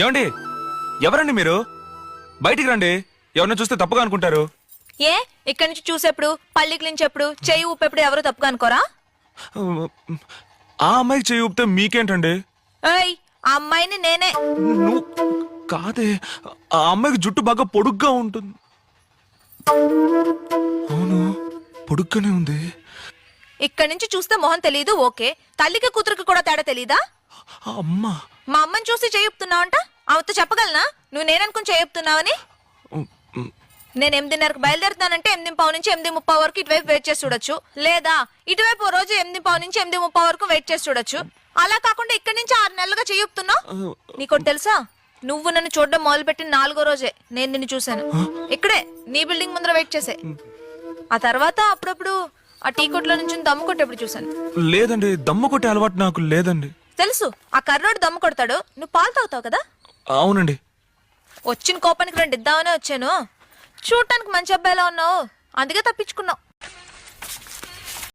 ఏమండి ఎవరండి మీరు? బయటికి రండి. ఎవరిని చూస్తే తప్పుగా అనుకుంటారు. ఏ ఇక్కడి నుంచి చూసేప్పుడు పళ్ళికి నుంచి చెయ్యి ఊపెప్పుడు ఎవరు తప్పుగా అనుకోరా? ఆ అమ్మాయికి చేయి ఊపితే మీకేంటండి? ఏయ్ ఆ అమ్మాయిని నేనే. నువ్వు కాదే, ఆ అమ్మాయికి జుట్టు బాగా పొడుగ్గా ఉంటుంది. అవును, పొడుగ్గానే ఉంది. ఇక్కడి నుంచి చూస్తే మొహం తెలీదు ఓకే, తల్లికి కూతురికి కూడా తేడా తెలీదా? అమ్మా, మా అమ్మని చూసి చేయుపుతున్నావంట. ఆమెతో చెప్పగలనా నువ్వు నేననుకుని చేయుపుతున్నావని? నేను 8:30కి బయలుదేరుతానంటే 8:15 నుంచి 8:30 వరకు ఇటువైపు వెయిట్ చేసి చూడొచ్చు, లేదా ఇటువైపు ఓ రోజు 8:15 నుంచి 8:30 వరకు వెయిట్ చేసి చూడొచ్చు. అలా కాకుండా ఇక్కడి నుంచి 6 నెలలుగా చేయుపుతున్నావు. నీకోటి తెలుసా, నువ్వు నన్ను చూడడం మొదలుపెట్టిన 4వ రోజే నేను నిన్ను చూశాను. ఇక్కడే నీ బిల్డింగ్ ముందర వెయిట్ చేసే. ఆ తర్వాత అప్పుడప్పుడు ఆ టీ కొట్లో నుంచి దమ్ము కొట్టేప్పుడు చూశాను. లేదండి, దమ్ము కొట్టే అలవాటు నాకు లేదండి. తెలుసు, ఆ కర్రోడు దమ్ము కొడతాడు, నువ్వు పాలు తాగుతావు కదా. అవునండి. వచ్చిన కోపానికి 2 ఇద్దామనే వచ్చాను. చూడటానికి మంచి అబ్బాయిలా ఉన్నావు, అందుకే తప్పించుకున్నావు.